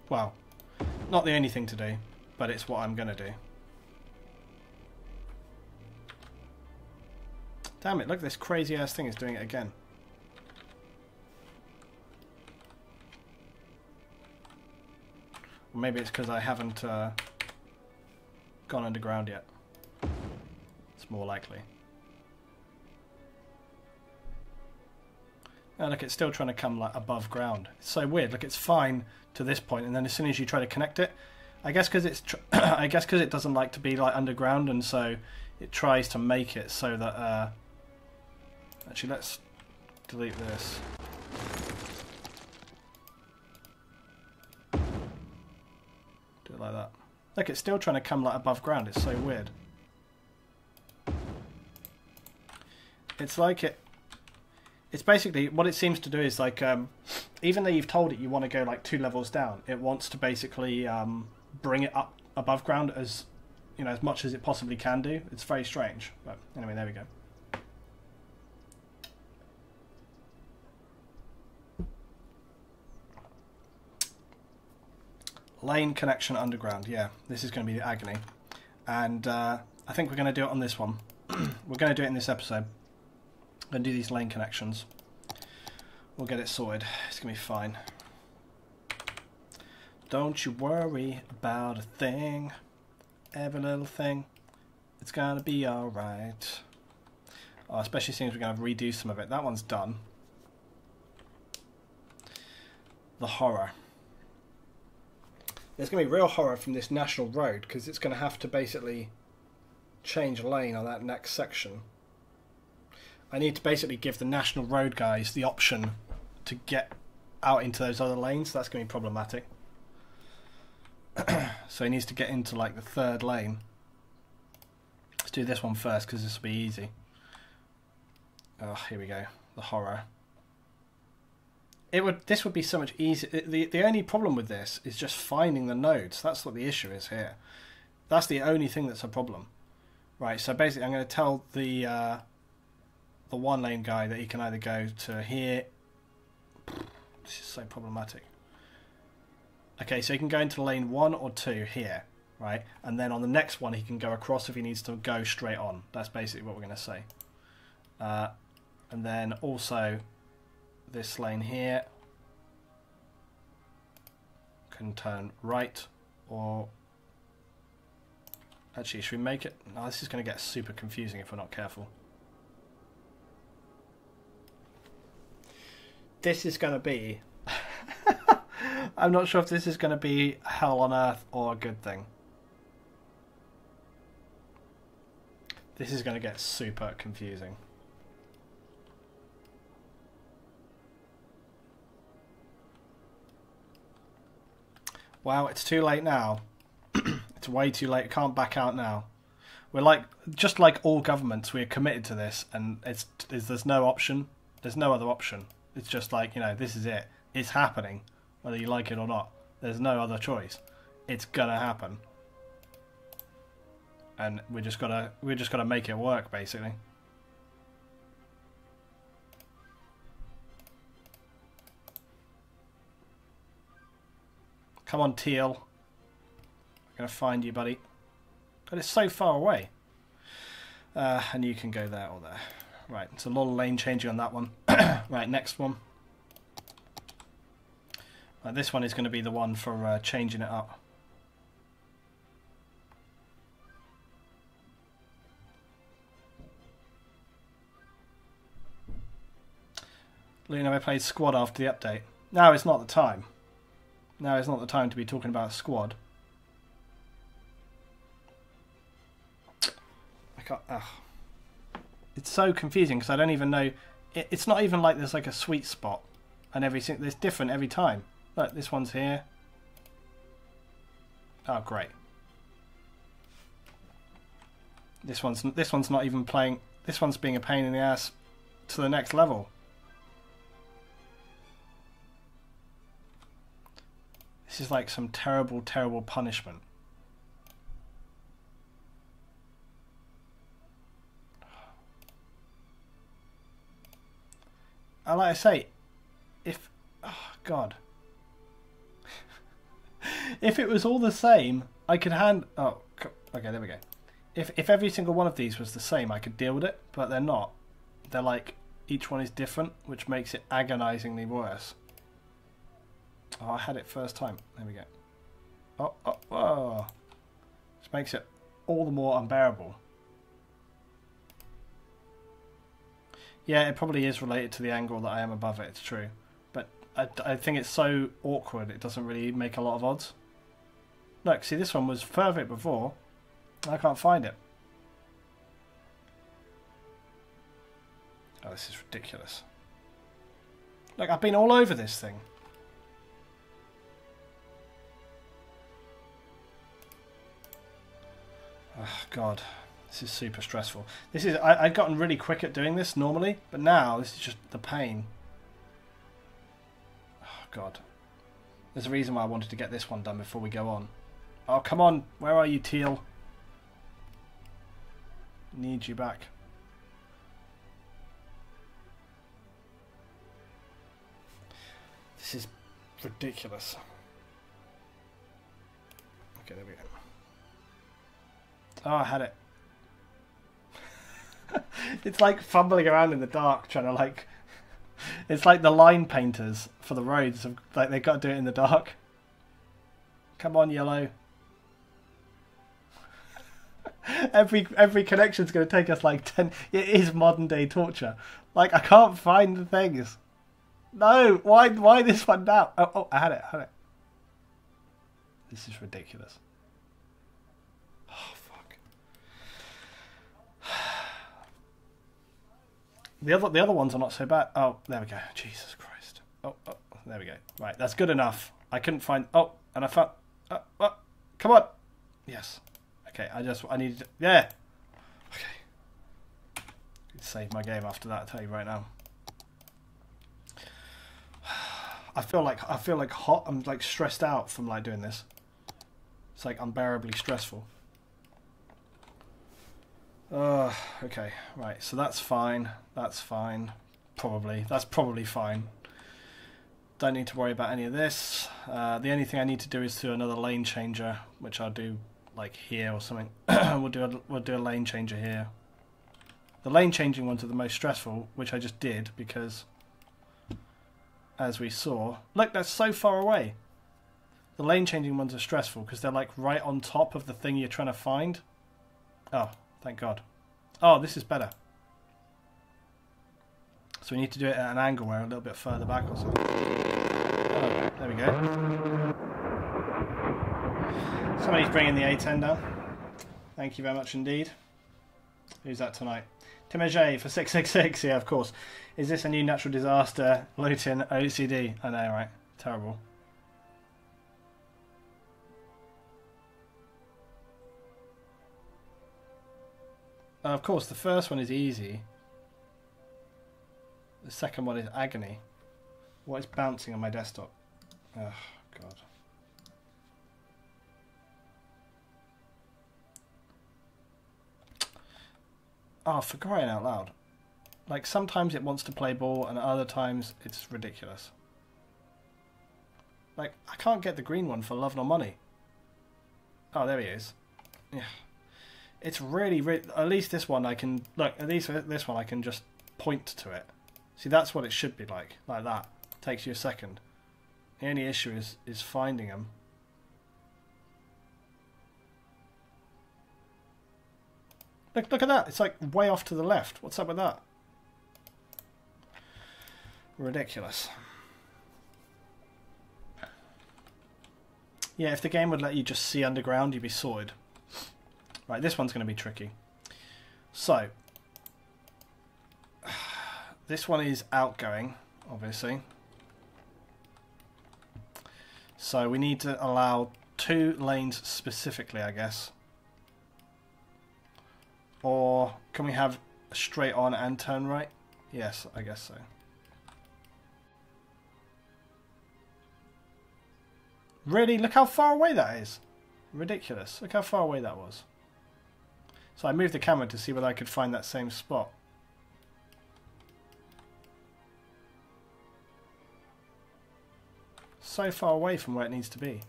Well, not the only thing to do, but it's what I'm going to do. Damn it, look, this crazy ass thing is doing it again. Or maybe it's because I haven't gone underground yet. It's more likely. Oh, look, it's still trying to come like above ground. It's so weird. Look, it's fine to this point, and then as soon as you try to connect it, I guess because it's I guess because it doesn't like to be like underground, and so it tries to make it so that. Actually, let's delete this. Do it like that. Look, it's still trying to come like above ground. It's so weird. It's like it's basically what it seems to do is like even though you've told it you want to go like 2 levels down, it wants to basically bring it up above ground as as much as it possibly can do. It's very strange, but anyway, there we go. Lane connection underground. Yeah, this is going to be the agony, and I think we're going to do it on this one. We're going to do it in this episode. I'm going to do these lane connections. We'll get it sorted. It's going to be fine. Don't you worry about a thing. Every little thing. It's going to be alright. Oh, especially since we're going to redo some of it. That one's done. The horror. There's going to be real horror from this national road because it's going to have to basically change lane on that next section. I need to basically give the national road guys the option to get out into those other lanes. That's going to be problematic. So he needs to get into like the 3rd lane. Let's do this one first because this will be easy. Oh, here we go. The horror. This would be so much easier. The only problem with this is just finding the nodes. That's what the issue is here. That's the only thing that's a problem. Right, so basically I'm going to tell the 1 lane guy that he can either go to here. This is so problematic. Okay, so he can go into lane 1 or 2 here, right? And then on the next one he can go across if he needs to go straight on. That's basically what we're going to say. And then also this lane here can turn right, or actually should we make it? No, this is going to get super confusing if we're not careful. This is going to be I'm not sure if this is going to be hell on earth or a good thing. This is going to get super confusing. Wow, it's too late now. It's way too late. Can't back out now. We're like, just like all governments, we're committed to this, and there's no option. There's no other option. It's just like, this is it. It's happening, whether you like it or not. There's no other choice. It's gonna happen, and we just gotta make it work, basically. Come on, Teal. I'm going to find you, buddy. But it's so far away. And you can go there or there. Right, it's a lot of lane changing on that one. Right, next one. Right, this one is going to be the one for changing it up. Luna, I played Squad after the update. No, it's not the time. Now is not the time to be talking about Squad. I can't. It's so confusing because I don't even know. It's not even like there's like a sweet spot, and there's different every time. Look, this one's here. Oh, great. This one's not even playing. This one's being a pain in the ass to the next level. This is like some terrible, terrible punishment. And like I say, if... Oh, God. If it was all the same, I could hand... Oh, okay, there we go. If every single one of these was the same, I could deal with it, but they're not. They're like, each one is different, which makes it agonizingly worse. Oh, I had it first time. There we go. Oh. This makes it all the more unbearable. Yeah, it probably is related to the angle that I am above it, it's true. But I think it's so awkward it doesn't really make a lot of odds. Look, see, this one was further before. I can't find it. Oh, this is ridiculous. Look, I've been all over this thing. Oh, God. This is super stressful. This is I've gotten really quick at doing this normally, but now this is just the pain. Oh, God. There's a reason why I wanted to get this one done before we go on. Oh, come on. Where are you, Teal? Need you back. This is ridiculous. Okay, there we go. Oh, I had it. It's like fumbling around in the dark trying to like... It's like the line painters for the roads. Like they've got to do it in the dark. Come on, yellow. Every connection's going to take us like 10... It is modern day torture. Like, I can't find the things. No, why this one now? Oh, I had it. This is ridiculous. Oh, fuck. The other ones are not so bad. Oh, there we go. Jesus Christ. Oh, there we go. Right, that's good enough. I couldn't find... Oh, and I found... Oh, come on. Yes. Okay, I needed to... Yeah. Okay. Save my game after that, I tell you right now. I feel like hot. I'm like stressed out from like doing this. It's like unbearably stressful. Okay, right. So that's fine. That's fine. Probably. That's probably fine. Don't need to worry about any of this. The only thing I need to do is do another lane changer, which I'll do like here or something. we'll do a lane changer here. The lane changing ones are the most stressful, which I just did because, as we saw, look, that's so far away. The lane changing ones are stressful because they're like right on top of the thing you're trying to find. Oh, thank God. Oh, this is better. So we need to do it at an angle where a little bit further back or something. Oh, there we go. Somebody's bringing the A10 down. Thank you very much indeed. Who's that tonight? Timajay for 666. Yeah, of course. Is this a new natural disaster? Luton, OCD. I know, right? Terrible. Of course, the first one is easy. The second one is agony. What is bouncing on my desktop? Oh, God. Oh, for crying out loud. Like, sometimes it wants to play ball and other times it's ridiculous. Like, I can't get the green one for love nor money. Oh, there he is. Yeah. It's really... At least this one I can... Look, at least this one I can just point to it. See, that's what it should be like. Like that. Takes you a second. The only issue is finding them. Look at that. It's like way off to the left. What's up with that? Ridiculous. Yeah, if the game would let you just see underground, you'd be sorted. Right, this one's going to be tricky. So, this one is outgoing, obviously. So we need to allow 2 lanes specifically, I guess. Or can we have a straight on and turn right? Yes, I guess so. Really? Look how far away that is. Ridiculous. Look how far away that was. So I moved the camera to see whether I could find that same spot. So far away from where it needs to be.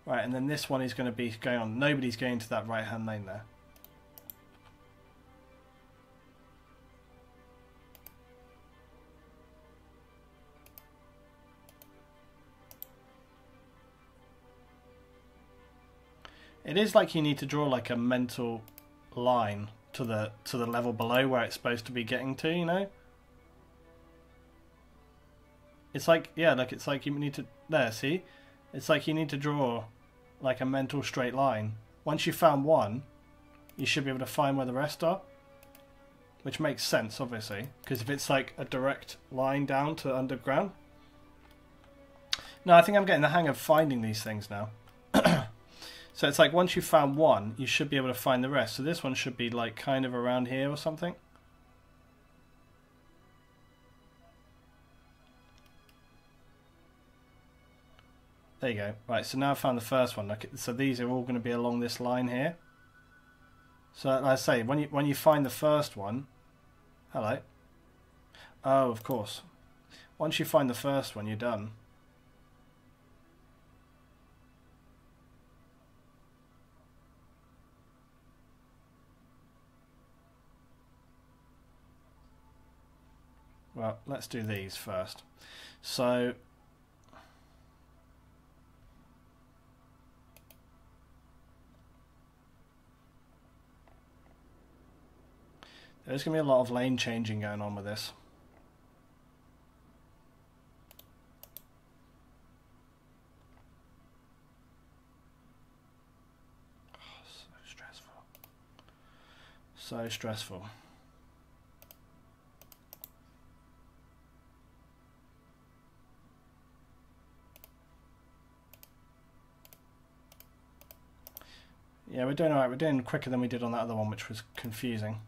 Right, and then this one is going to be going on. Nobody's going to that right-hand lane there. It is like you need to draw like a mental line to the level below where it's supposed to be getting to, you know? It's like, yeah, like it's like you need to, there, see? It's like you need to draw like a mental straight line. Once you've found one, you should be able to find where the rest are. Which makes sense, obviously, because if it's like a direct line down to underground. No, I think I'm getting the hang of finding these things now. So it's like once you've found one, you should be able to find the rest. So this one should be like kind of around here or something. There you go. Right, so now I've found the first one. Look, so these are all going to be along this line here. So like I say, when you find the first one, hello. Oh, of course. Once you find the first one, you're done. Well, let's do these first. So there's going to be a lot of lane changing going on with this. Oh, so stressful. So stressful. Yeah, we're doing alright. We're doing quicker than we did on that other one, which was confusing.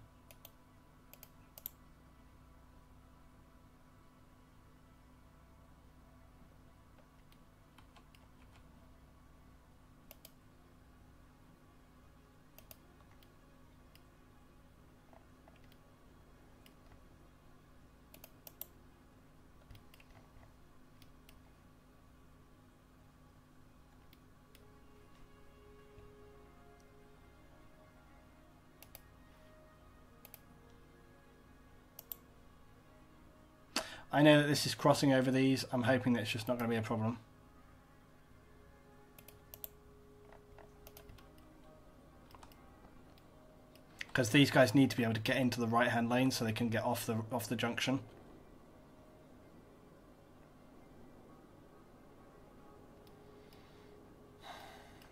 I know that this is crossing over these. I'm hoping that it's just not going to be a problem. Because these guys need to be able to get into the right-hand lane so they can get off the junction.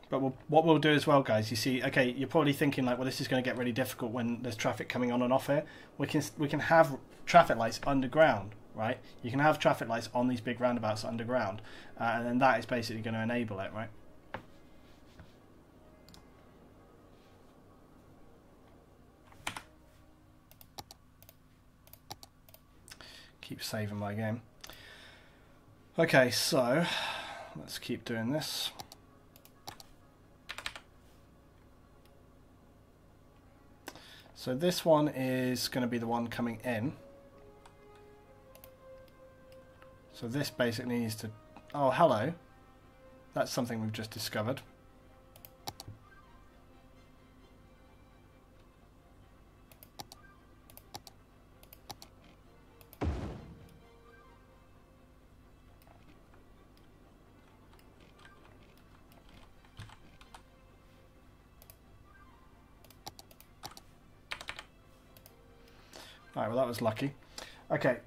But what we'll do as well, guys, you see, okay, you're probably thinking like, well, this is going to get really difficult when there's traffic coming on and off here. We can have traffic lights underground, right? You can have traffic lights on these big roundabouts underground, and then that is basically going to enable it, right? Keep saving my game. Okay, so let's keep doing this. So this one is going to be the one coming in. So this basically needs to... Oh, hello. That's something we've just discovered. Alright, well that was lucky. Okay.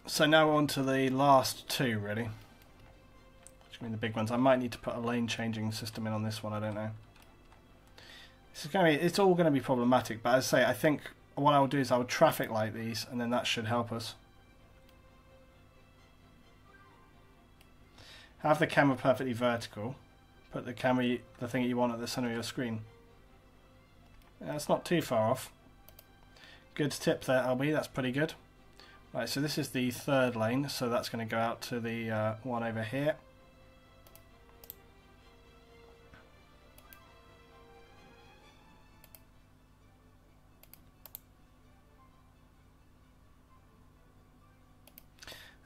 So now we're on to the last two, really. Which mean the big ones. I might need to put a lane changing system in on this one, I don't know. This is going to be, it's all going to be problematic, but as I say, I think what I will do is I will traffic light these, and then that should help us. Have the camera perfectly vertical. Put the camera, the thing that you want at the center of your screen. Yeah, it's not too far off. Good tip there, LB, that's pretty good. Right, so this is the third lane, so that's going to go out to the one over here.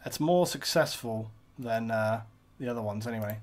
It's more successful than the other ones anyway.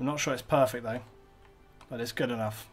I'm not sure it's perfect though, but it's good enough.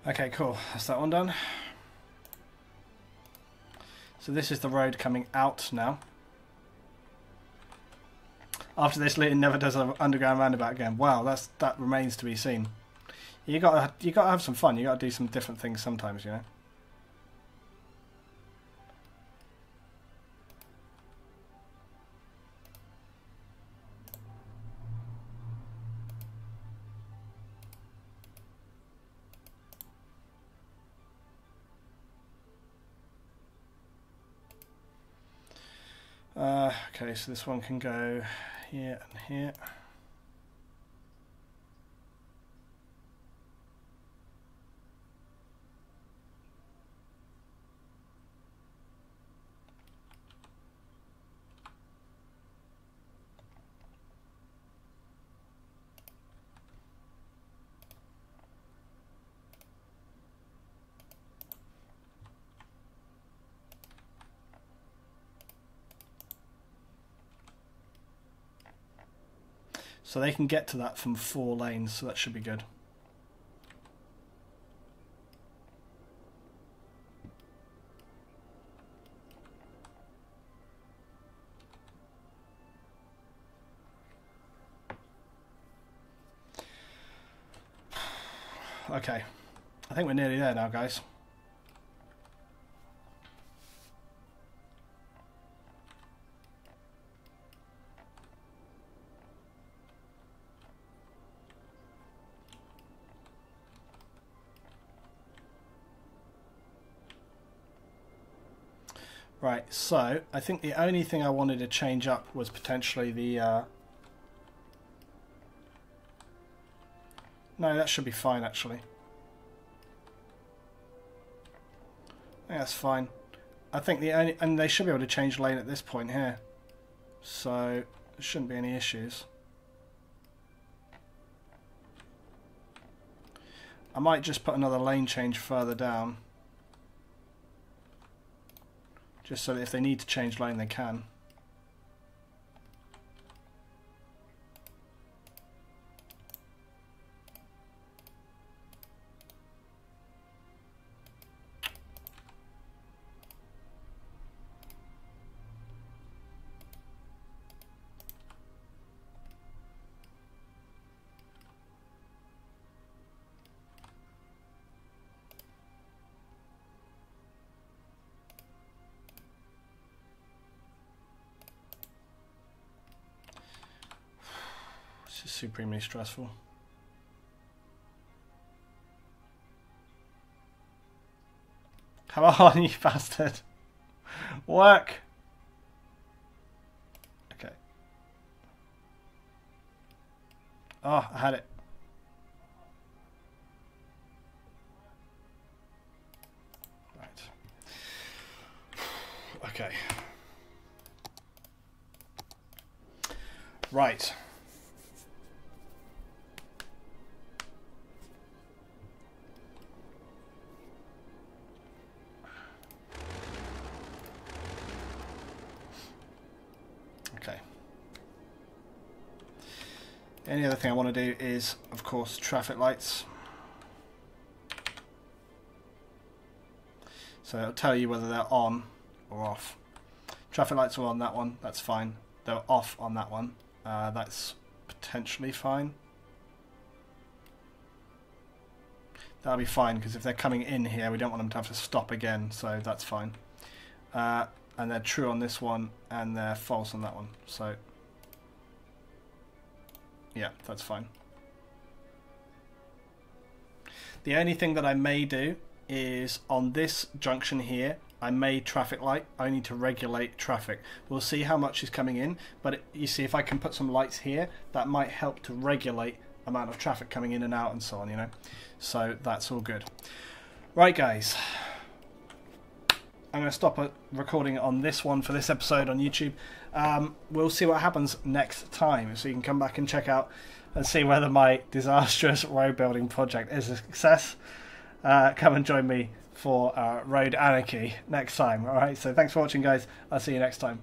Okay, cool. That's that one done. So this is the road coming out now. After this, Luton never does an underground roundabout again. Wow, that remains to be seen. You gotta have some fun. You gotta do some different things sometimes, you know. Okay, so this one can go here and here. So they can get to that from 4 lanes, so that should be good. Okay, I think we're nearly there now, guys. Right, so I think the only thing I wanted to change up was potentially the... No, that should be fine actually. Yeah, that's fine. I think the only... And they should be able to change lane at this point here. So there shouldn't be any issues. I might just put another lane change further down. Just so that if they need to change lane, they can. This is supremely stressful. Come on, you bastard. Work. Okay. Oh, I had it. Right. Okay. Right. Any other thing I want to do is, of course, traffic lights. So it'll tell you whether they're on or off. Traffic lights are on that one, that's fine. They're off on that one, that's potentially fine. That'll be fine, because if they're coming in here, we don't want them to have to stop again, so that's fine. And they're true on this one, and they're false on that one, so... Yeah, that's fine. The only thing that I may do is on this junction here, I made traffic light. I need to regulate traffic. We'll see how much is coming in, but you see if I can put some lights here, that might help to regulate amount of traffic coming in and out and so on, you know. So that's all good. Right, guys. I'm going to stop recording on this one for this episode on YouTube. We'll see what happens next time, so you can come back and check out and see whether my disastrous road building project is a success. Come and join me for Road Anarchy next time. Alright, so thanks for watching, guys. I'll see you next time.